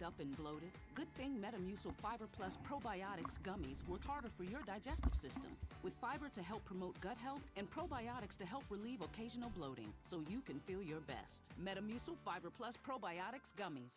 backed up and bloated? Good thing Metamucil Fiber Plus Probiotics gummies work harder for your digestive system, with fiber to help promote gut health and probiotics to help relieve occasional bloating, so you can feel your best. Metamucil Fiber Plus Probiotics gummies.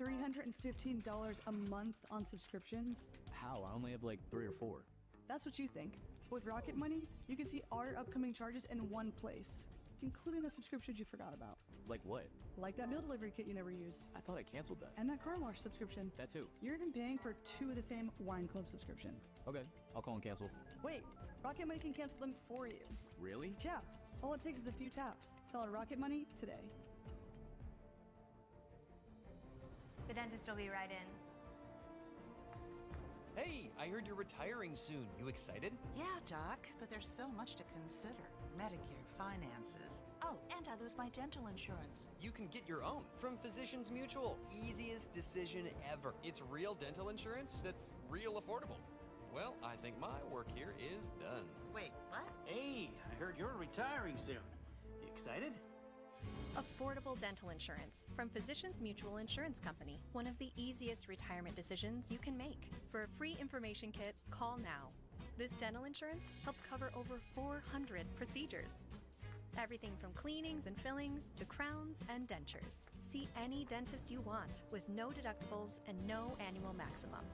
$315 a month on subscriptions? How? I only have like 3 or 4. That's what you think. With Rocket Money, you can see our upcoming charges in one place, including the subscriptions you forgot about. Like what? Like that meal delivery kit you never use. I thought I canceled that. And that car wash subscription. That too. You're even paying for 2 of the same wine club subscription. Okay, I'll call and cancel. Wait, Rocket Money can cancel them for you. Really? Yeah, all it takes is a few taps. Tell her Rocket Money today. The dentist will be right in. Hey, I heard you're retiring soon. You excited? Yeah, Doc, but there's so much to consider. Medicare, finances. Oh, and I lose my dental insurance. You can get your own from Physicians Mutual. Easiest decision ever. It's real dental insurance that's real affordable. Well, I think my work here is done. Wait, what? Hey, I heard you're retiring soon. You excited? Affordable dental insurance from Physicians Mutual Insurance Company. One of the easiest retirement decisions you can make. For a free information kit, call now. This dental insurance helps cover over 400 procedures. Everything from cleanings and fillings to crowns and dentures. See any dentist you want with no deductibles and no annual maximum.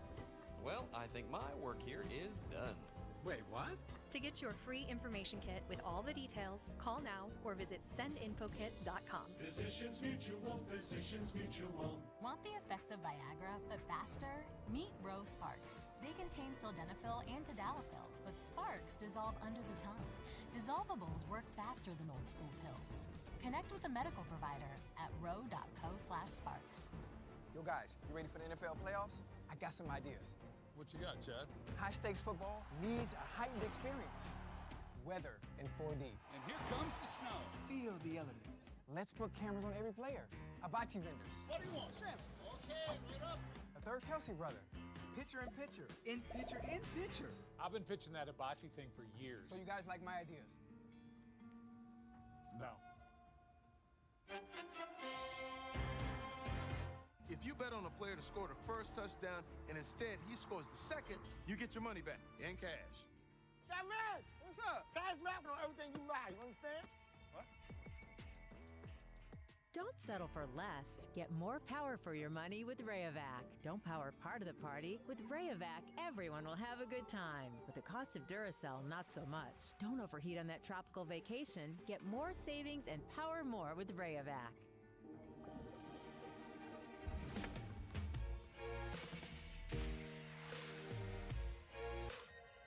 Well, I think my work here is done. Wait, what? To get your free information kit with all the details, call now or visit sendinfokit.com. Physicians Mutual, Physicians Mutual. Want the effects of Viagra, but faster? Meet Rose Sparks. They contain sildenafil and tadalafil, but Sparks dissolve under the tongue. Dissolvables work faster than old school pills. Connect with a medical provider at ro.co/sparks. Yo guys, you ready for the NFL playoffs? I got some ideas. What you got, Chad? High-stakes football needs a heightened experience. Weather in 4D. And here comes the snow. Feel the elements. Let's put cameras on every player. Hibachi vendors. What do you want? Shrimp. Okay, wait up. A third Kelsey brother. Pitcher in pitcher. In pitcher in pitcher. I've been pitching that hibachi thing for years. So you guys like my ideas? No. If you bet on a player to score the first touchdown and instead he scores the second, you get your money back in cash. Yeah, man, what's up? Cash back on everything you buy, you understand? What? Don't settle for less. Get more power for your money with Rayovac. Don't power part of the party. With Rayovac, everyone will have a good time. With the cost of Duracell, not so much. Don't overheat on that tropical vacation. Get more savings and power more with Rayovac.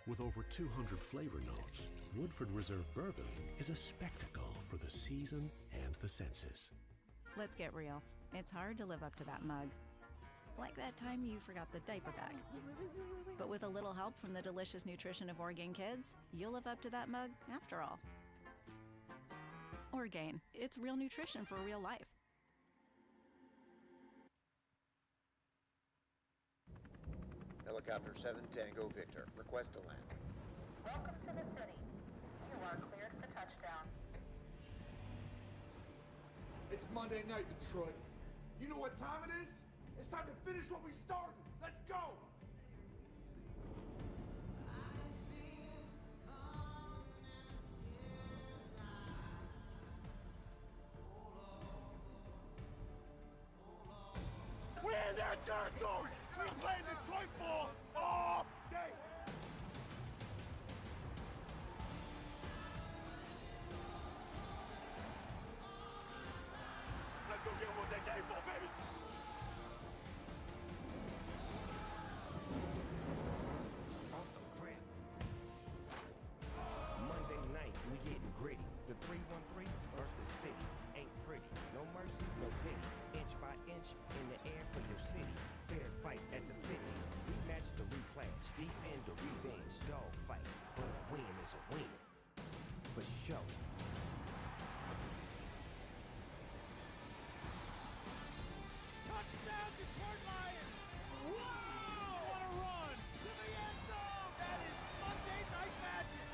With over 200 flavor notes, Woodford Reserve Bourbon is a spectacle for the season and the senses. Let's get real. It's hard to live up to that mug. Like that time you forgot the diaper bag. But with a little help from the delicious nutrition of Orgain Kids, you'll live up to that mug after all. Orgain, it's real nutrition for real life. Helicopter 7 Tango Victor, request to land. Welcome to the city. You are cleared for touchdown. It's Monday night, Detroit. You know what time it is? It's time to finish what we started. Let's go! We're in their territory! We're playing Detroit ball all day! Let's go get what they came for, baby! Off the grip. Monday night, we getting gritty. The 313 versus the city. Ain't pretty. No mercy, no pity. Inch by inch, in the air for your city. Fair fight at the 50. Rematch the reclash. Defend the revenge. Dog fight. But a win is a win. For sure. Touchdown, Detroit Lions! Whoa! What a run! To the end zone! That is Monday Night Magic!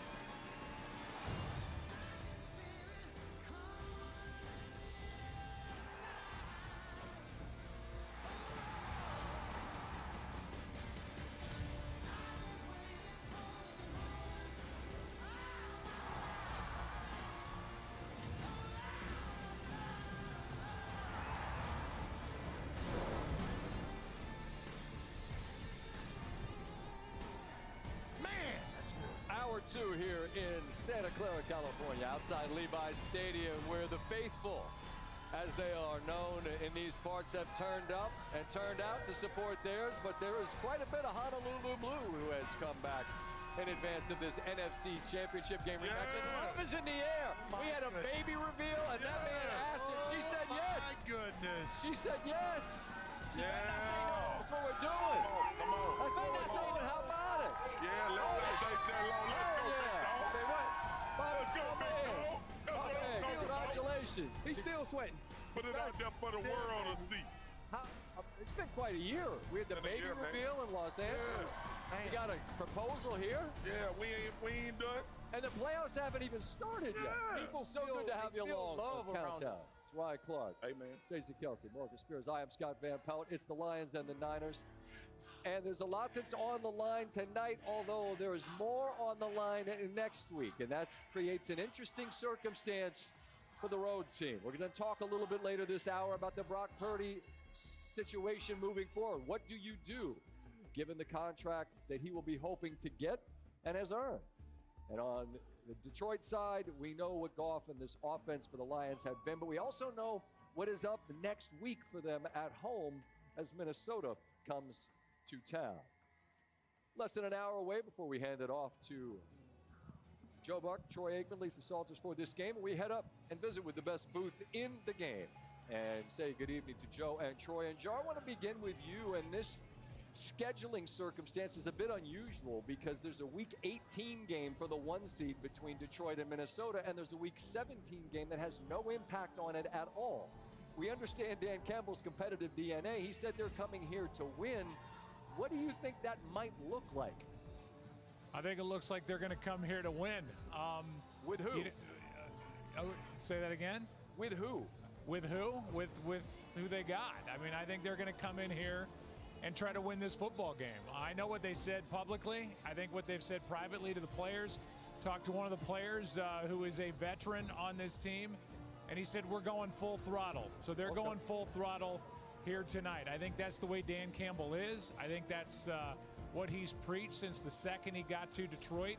Santa Clara, California, outside Levi's Stadium, where the faithful, as they are known in these parts, have turned up and turned out to support theirs. But there is quite a bit of Honolulu Blue who has come back in advance of this NFC Championship game rematch. And love is in the air. We had a baby reveal, and that man asked, and she said yes. My goodness. She said yes. She may not say no. That's what we're doing. Come on. I may not say no. How about it? Yeah, let's not take that long. Let's go, big dog. They went. Let's go, big dog. That's what I'm talking about. Congratulations. He's still sweating. Put it out there for the world to see. It's been quite a year. We had the baby reveal in Los Angeles. We got a proposal here. Yeah, we ain't done. And the playoffs haven't even started yet. People so good to have you along on Countdown. It's Ryan Clark. Hey, man. Jason Kelsey, Morgan Spears. I am Scott Van Pelt. It's the Lions and the Niners. And there's a lot that's on the line tonight, although there is more on the line next week. And that creates an interesting circumstance for the road team. We're going to talk a little bit later this hour about the Brock Purdy situation moving forward. What do you do given the contract that he will be hoping to get and has earned? And on the Detroit side, we know what Goff and this offense for the Lions have been, but we also know what is up next week for them at home as Minnesota comes to town. Less than an hour away before we hand it off to Joe Buck, Troy Aikman, Lisa Salters for this game. We head up and visit with the best booth in the game and say good evening to Joe and Troy. And Joe, I want to begin with you, and this scheduling circumstance is a bit unusual because there's a Week 18 game for the 1 seed between Detroit and Minnesota, and there's a Week 17 game that has no impact on it at all. We understand Dan Campbell's competitive DNA. He said they're coming here to win. What do you think that might look like? I think it looks like they're going to come here to win. With who? Say that again? With who? With who? With who they got. I mean, I think they're going to come in here and try to win this football game. I know what they said publicly. I think what they've said privately to the players. Talked to one of the players who is a veteran on this team, and he said we're going full throttle. So they're going full throttle here tonight. I think that's the way Dan Campbell is. I think that's what he's preached since the second he got to Detroit.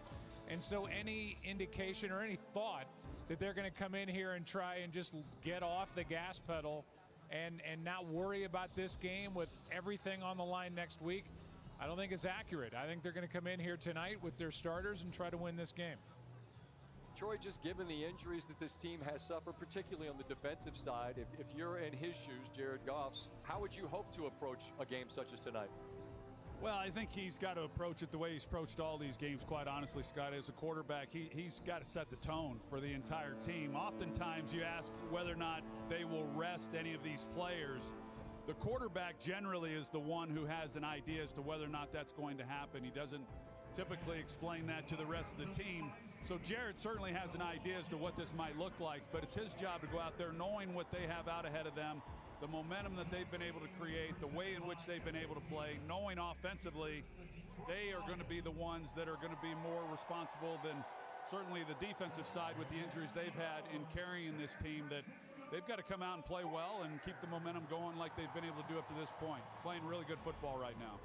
And so any indication or any thought that they're going to come in here and try and just get off the gas pedal and not worry about this game with everything on the line next week, I don't think it's accurate. I think they're going to come in here tonight with their starters and try to win this game. Troy, just given the injuries that this team has suffered, particularly on the defensive side, if you're in his shoes, Jared Goff's, how would you hope to approach a game such as tonight? Well, I think he's got to approach it the way he's approached all these games, quite honestly, Scott. As a quarterback, he's got to set the tone for the entire team. Oftentimes you ask whether or not they will rest any of these players. The quarterback generally is the one who has an idea as to whether or not that's going to happen. He doesn't typically explain that to the rest of the team. So Jared certainly has an idea as to what this might look like, but it's his job to go out there knowing what they have out ahead of them, the momentum that they've been able to create, the way in which they've been able to play, knowing offensively they are going to be the ones that are going to be more responsible than certainly the defensive side with the injuries they've had in carrying this team, that they've got to come out and play well and keep the momentum going like they've been able to do up to this point, playing really good football right now.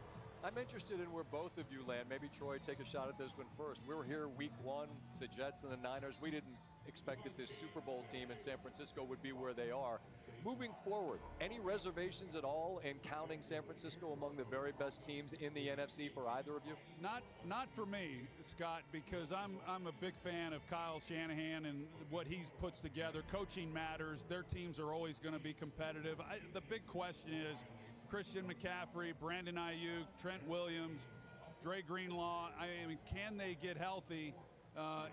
I'm interested in where both of you land. Maybe Troy, take a shot at this one first. We were here week one, the Jets and the Niners. We didn't expect that this Super Bowl team in San Francisco would be where they are. Moving forward, any reservations at all in counting San Francisco among the very best teams in the NFC for either of you? Not for me, Scott, because I'm a big fan of Kyle Shanahan and what he puts together. Coaching matters. Their teams are always going to be competitive. The big question is Christian McCaffrey, Brandon Ayuk, Trent Williams, Dre Greenlaw. I mean, can they get healthy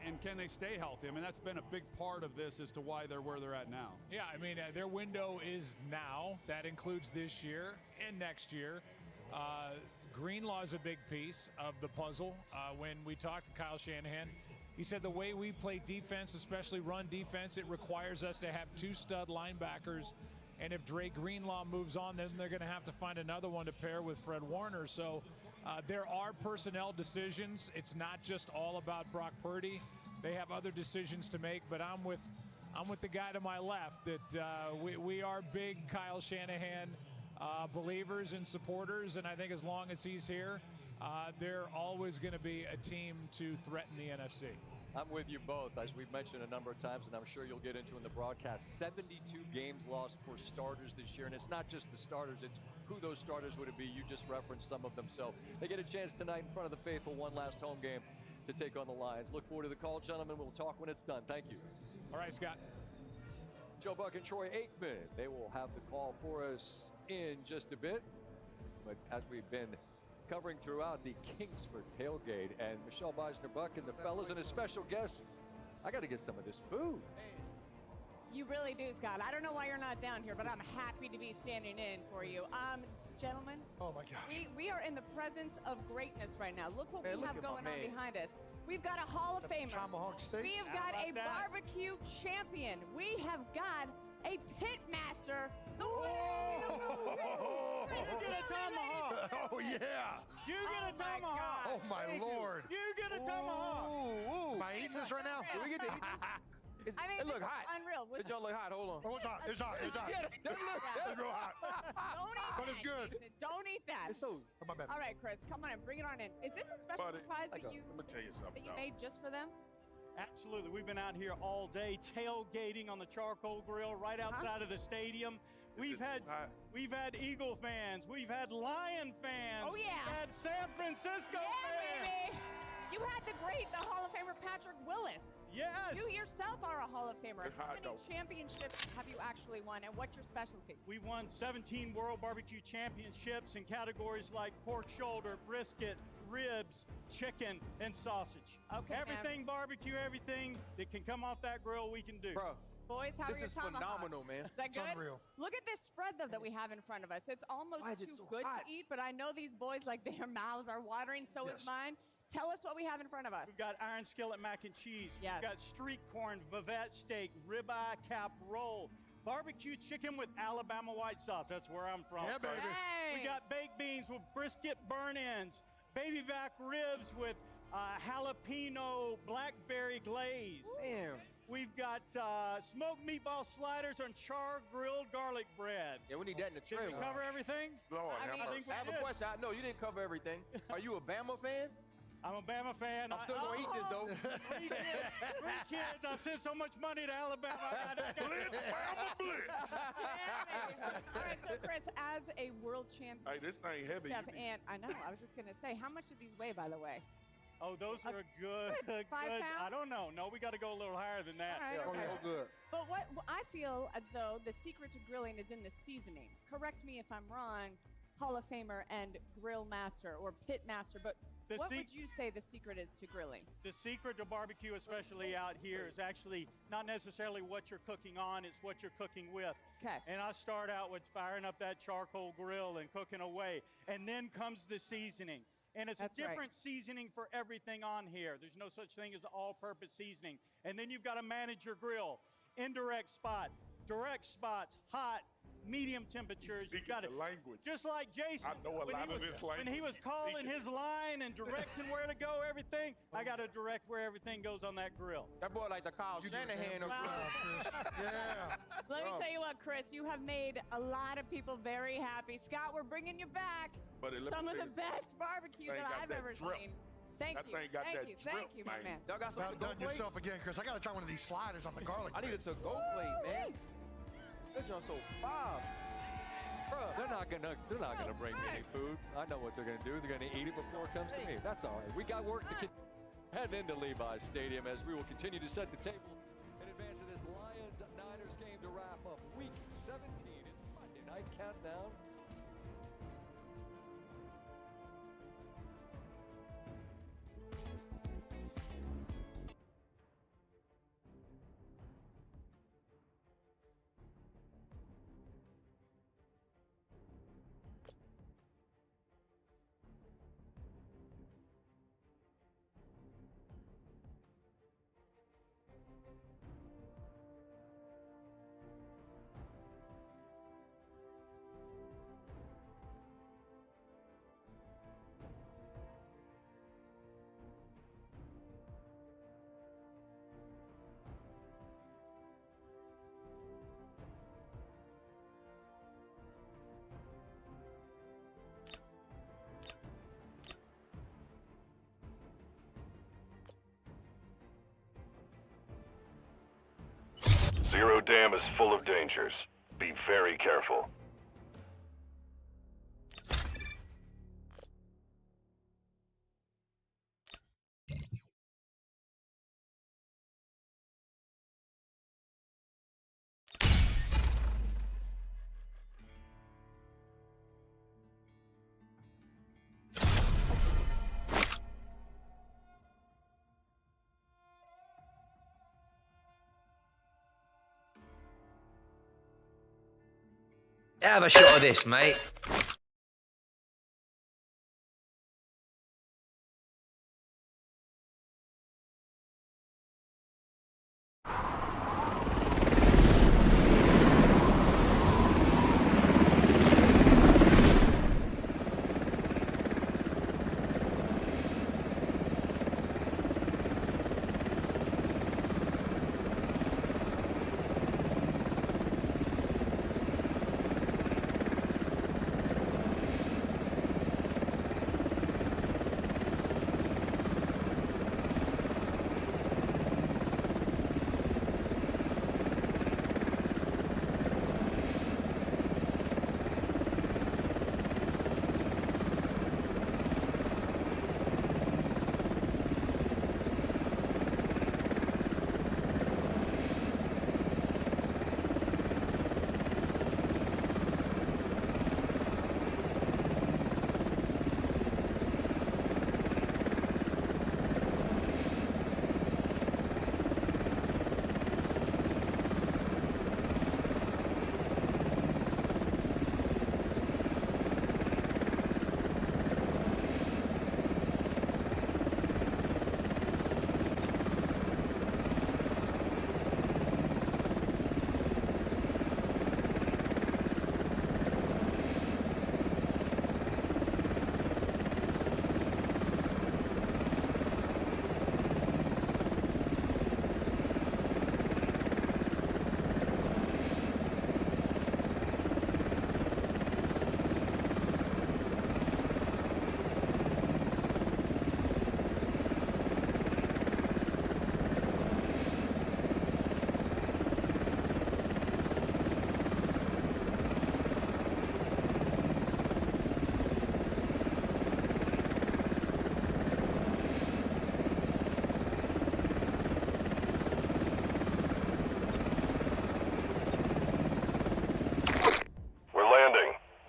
and can they stay healthy? I mean, that's been a big part of this as to why they're where they're at now. Yeah, I mean, their window is now. That includes this year and next year. Greenlaw is a big piece of the puzzle. When we talked to Kyle Shanahan, he said the way we play defense, especially run defense, it requires us to have two stud linebackers. And if Dre Greenlaw moves on, then they're going to have to find another one to pair with Fred Warner. So there are personnel decisions. It's not just all about Brock Purdy. They have other decisions to make. But I'm with the guy to my left that we are big Kyle Shanahan believers and supporters. And I think as long as he's here, they're always going to be a team to threaten the NFC. I'm with you both, as we've mentioned a number of times, and I'm sure you'll get into in the broadcast. 72 games lost for starters this year, and it's not just the starters, it's who those starters would be. You just referenced some of them. So they get a chance tonight in front of the faithful, one last home game to take on the Lions. Look forward to the call, gentlemen. We'll talk when it's done. Thank you. All right, Scott. Joe Buck and Troy Aikman, they will have the call for us in just a bit. But as we've been covering throughout the Kingsford tailgate, and Michelle Beisner-Buck and the fellas and a special guest, I got to get some of this food. You really do, Scott. I don't know why you're not down here, but I'm happy to be standing in for you. Gentlemen. Oh, my gosh. We are in the presence of greatness right now. Look what we look have at my going on man. behind us. We've got a Hall of Famer. Tomahawk steak. We have got a barbecue champion. We have got a pit master. The You get a tomahawk. Oh, yeah. You get a tomahawk. Oh, my Lord. You get a tomahawk. Am I eating this right now? Do we get to eat? I mean, it look this is hot. unreal. It don't look hot. Hold on. Oh, it's hot. It's hot. It's hot. It's real hot. Don't eat But that. it's good. Jason. Don't eat that. It's so. Oh, my bad. All right, Chris, come on in. Bring it on in. Is this a special Buddy, surprise that let you me tell you something, dog. made just for them? Absolutely. We've been out here all day tailgating on the charcoal grill right outside of the stadium. We've had Eagle fans. We've had Lion fans. Oh, yeah. We've had San Francisco fans. Baby. You had the Hall of Famer Patrick Willis. Yes. You yourself are a Hall of Famer. Good How hot many dog. championships have you actually won, and what's your specialty? We've won 17 World Barbecue Championships in categories like pork shoulder, brisket, ribs, chicken, and sausage. Okay, Everything barbecue, everything that can come off that grill, we can do. Bro, Boys, how are this your is tomahawks? phenomenal, man. Is that It's good? unreal. Look at this spread, though, that we have in front of us. It's almost Why is it too so good hot? to eat, but I know these boys, like, their mouths are watering, so is Yes. mine. Tell us what we have in front of us. We've got iron skillet mac and cheese. Yes. We've got street corn, bavette steak, ribeye cap roll, barbecue chicken with Alabama white sauce. That's where I'm from. Yeah, baby. Hey. We got baked beans with brisket burn-ins, baby back ribs with jalapeno blackberry glaze. Damn. We've got smoked meatball sliders on char grilled garlic bread. Yeah, we need that in the Did we trailer. cover everything? Lord, I have mean- I mercy. think we I have a did. question. I know you didn't cover everything. Are you a Bama fan? I'm a Bama fan. I'm still gonna eat this though. Three kids. I've sent so much money to Alabama. I got Blitz, Bama, blitz. All right, so Chris, as a world champion, Hey, this thing heavy. chef, You need- and I know, I was just going to say, how much do these weigh, by the way? Oh, those are good. 5 good. pounds? I don't know. No, we got to go a little higher than that. All right, Oh, okay. yeah, oh, good. But what I feel as though the secret to grilling is in the seasoning. Correct me if I'm wrong, Hall of Famer and grill master or pit master, but The what sec- would you say the secret is to grilling? The secret to barbecue, especially out here, is actually not necessarily what you're cooking on, it's what you're cooking with. Okay. And I start out with firing up that charcoal grill and cooking away. And then comes the seasoning. And it's That's a right. different seasoning for everything on here. There's no such thing as all-purpose seasoning. And then you've got to manage your grill. Indirect spot, direct spots, hot, medium temperatures. He's You've got speaking the language. Just like Jason. I know a when he lot of was- this language. When he was calling his line and directing where to go, everything, I got to direct where everything goes on that grill. That boy like the Kyle Shanahan of Wow. grills. Yeah. Let me Oh. tell you what, Chris, you have made a lot of people very happy. Scott, we're bringing you back. But let me Some of tell the you best barbecue Thing that got I've that ever drip. seen. Thank That you. thing got Thank that you. drip, Thank you, my man. man. Y'all got some Now to-go done plate? yourself again, Chris. I got to try one of these sliders on the garlic. I need a to-go plate, man. This joint's so fire. Bruh. They're not gonna bring me any food. I know what they're gonna do. They're gonna eat it before it comes to me. That's all right. We got work to head into Levi's Stadium as we will continue to set the table in advance of this Lions-Niners game to wrap up Week 17. It's Monday night countdown. dam is full of dangers. Be very careful. Have a shot of this, mate.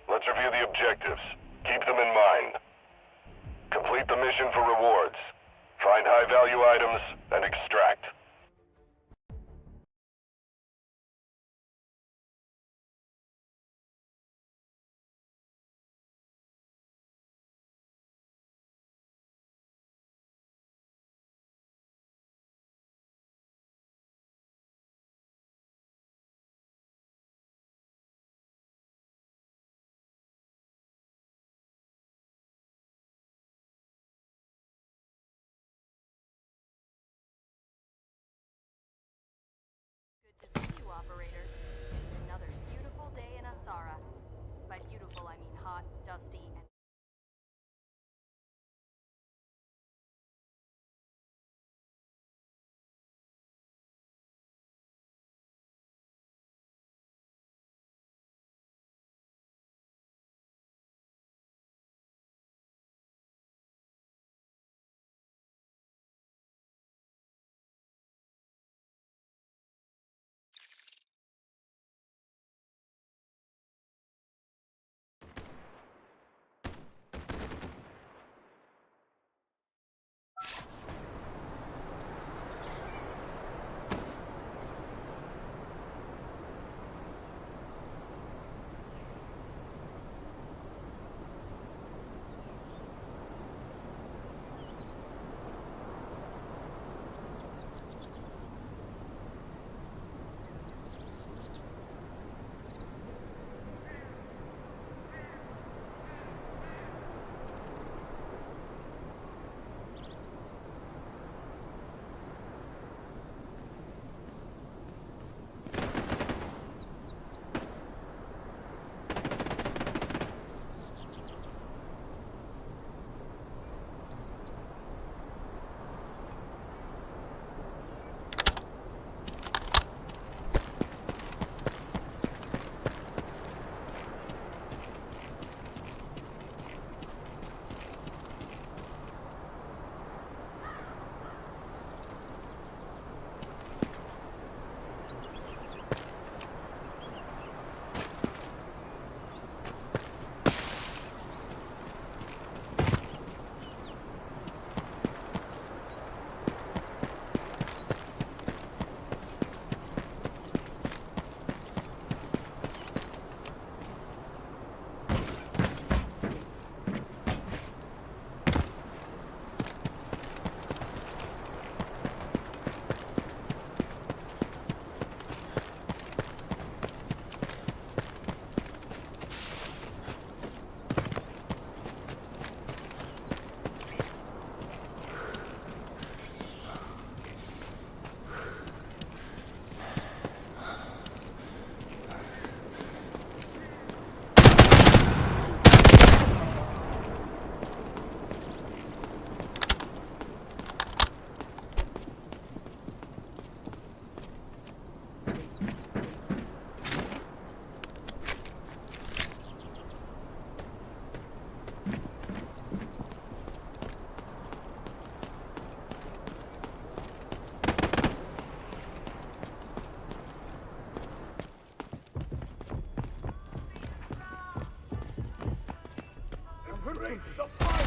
Let's review the objectives. Keep them in mind. Complete the mission for rewards. Find high-value items and extract. To see you operators. It's another beautiful day in Asara. By beautiful, I mean hot, dusty, and Bring the fire!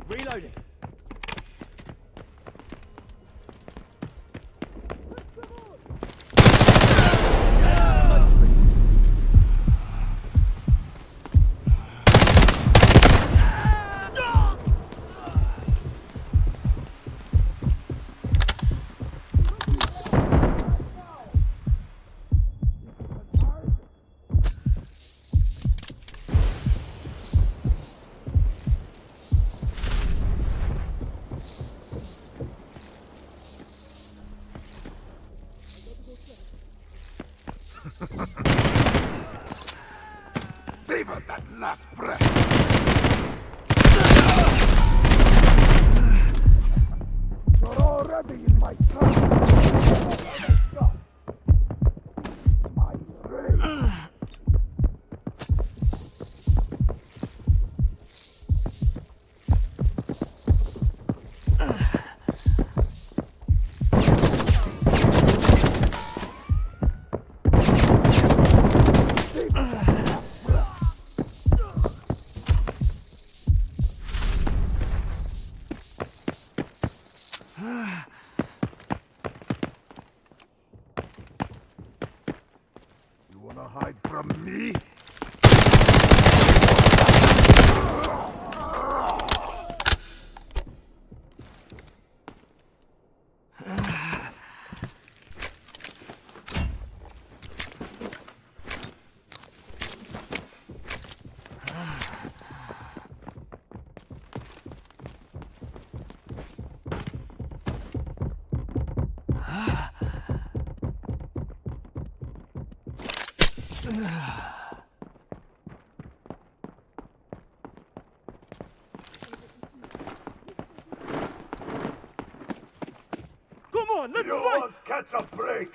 Reloading. Savor that last breath! You're already in my trap! My rage! You wanna hide from me? Come on, let's fight! Yours catch a break!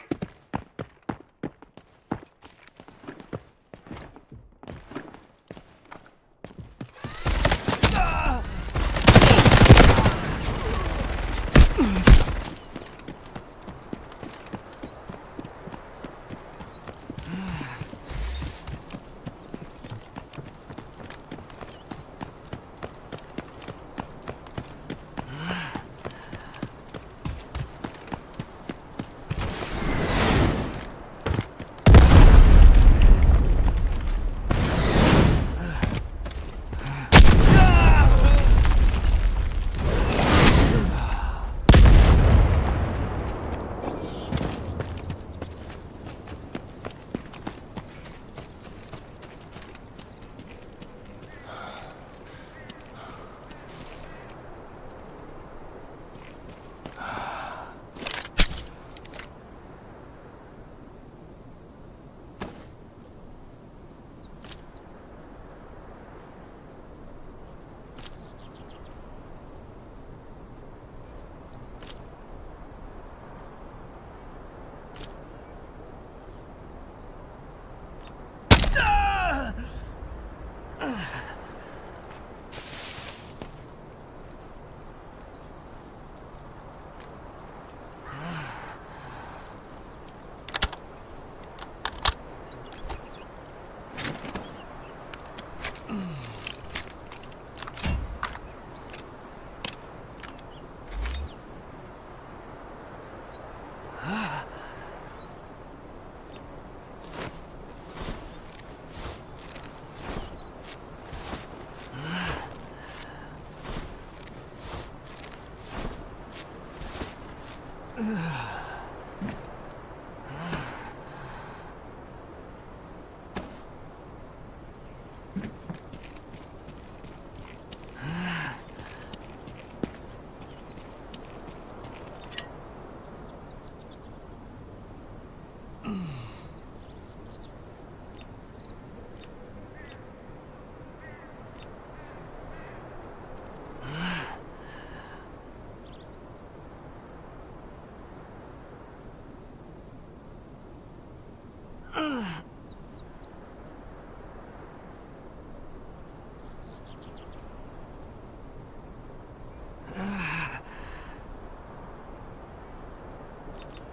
We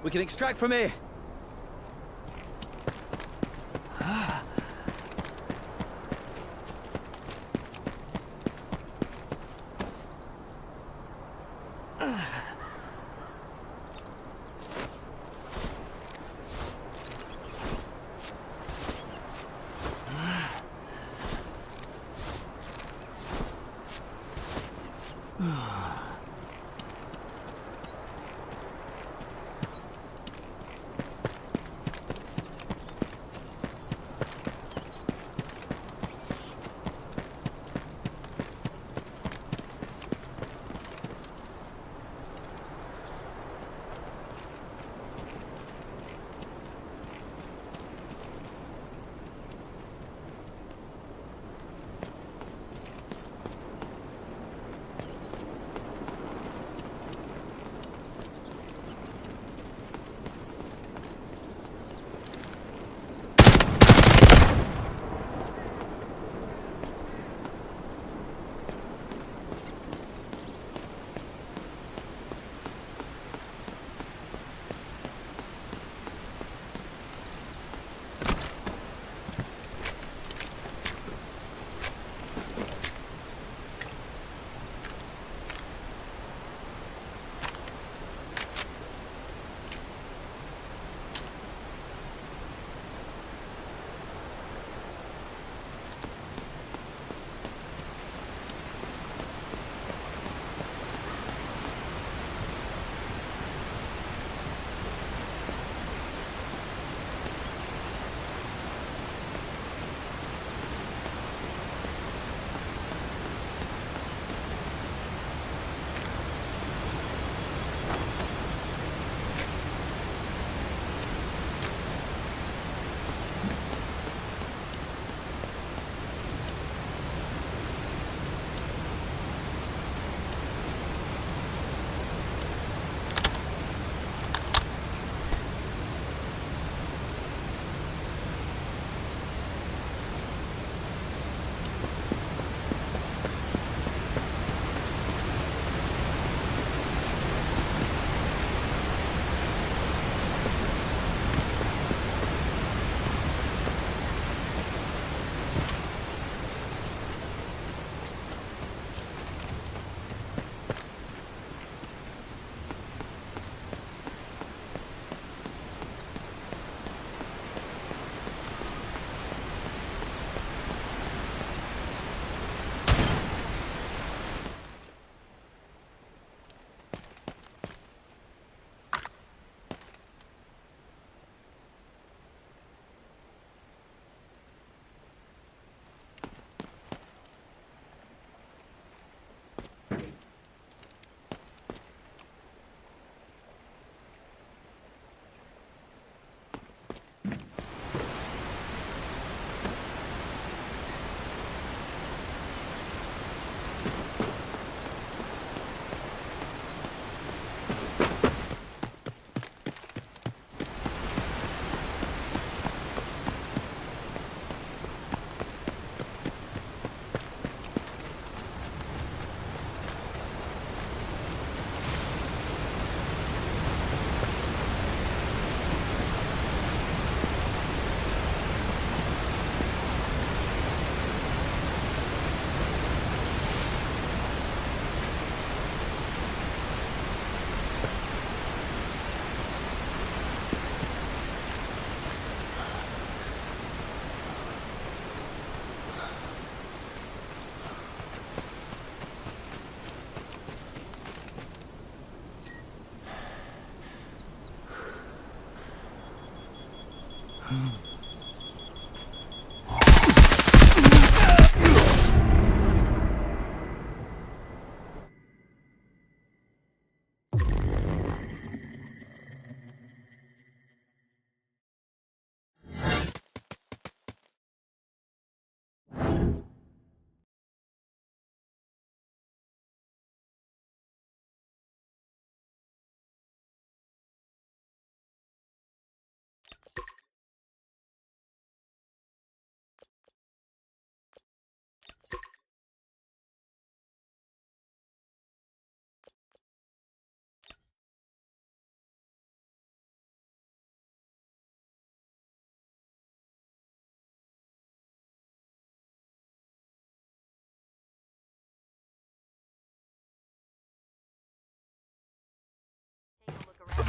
can extract from here.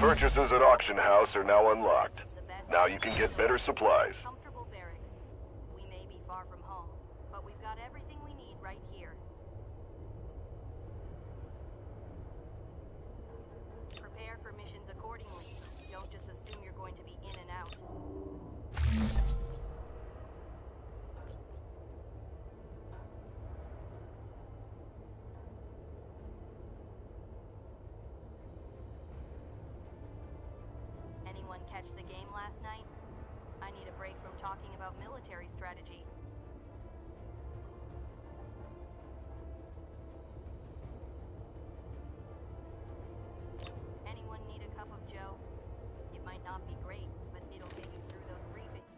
Purchases at Auction House are now unlocked. Now you can get better supplies. Comfortable barracks. We may be far from home, but we've got everything we need right here. Prepare for missions accordingly. Don't just assume you're going to be in and out. Anyone catch the game last night? I need a break from talking about military strategy. Anyone need a cup of joe? It might not be great, but it'll get you through those briefings.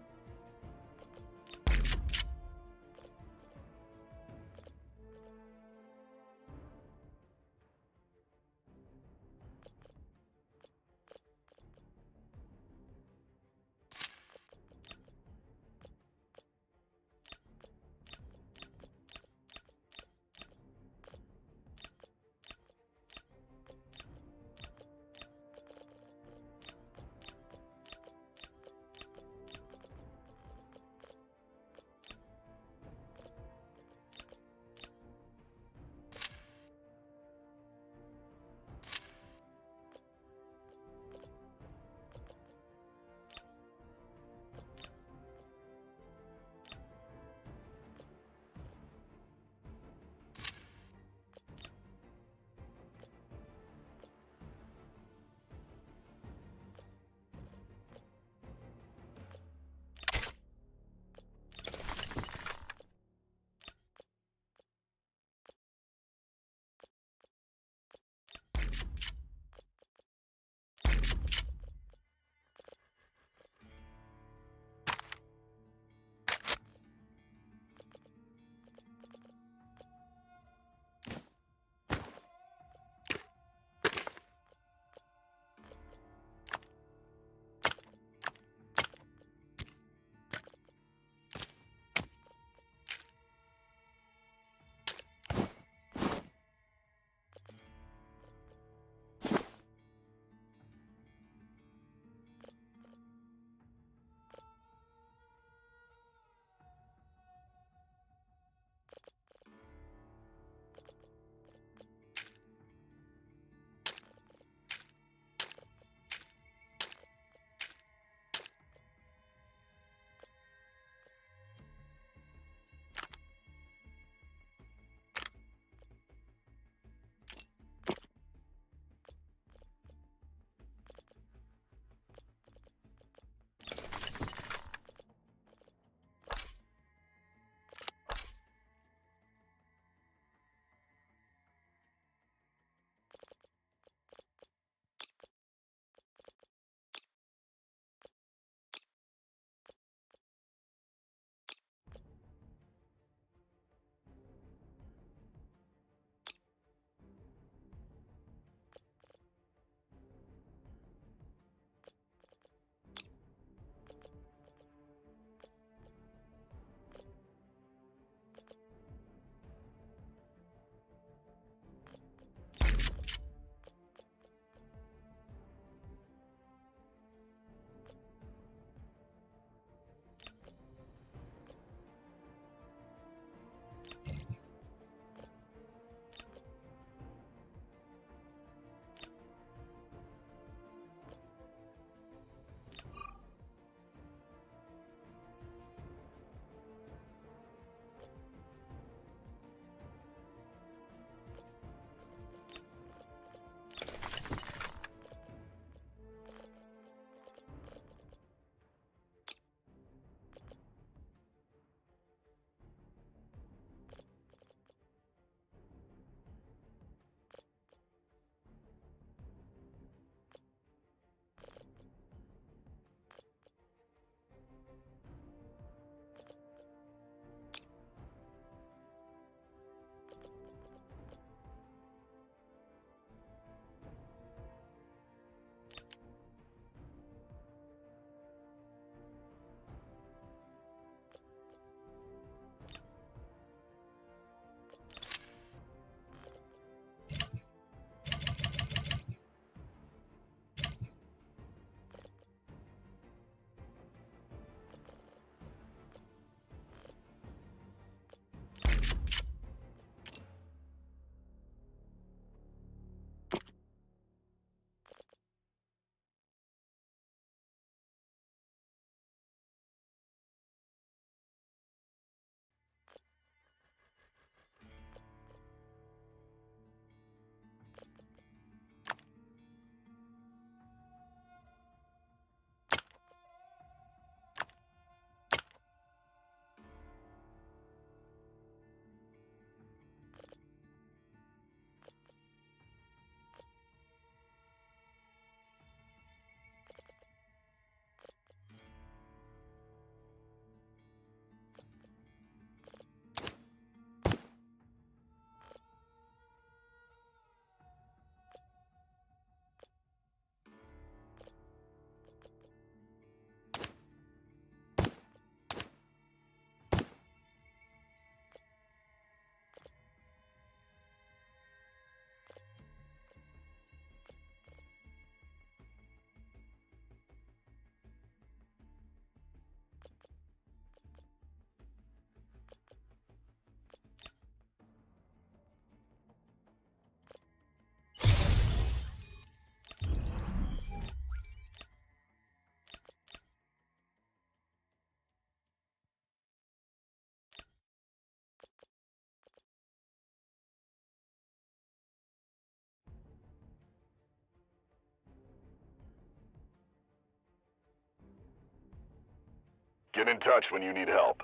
Get in touch when you need help.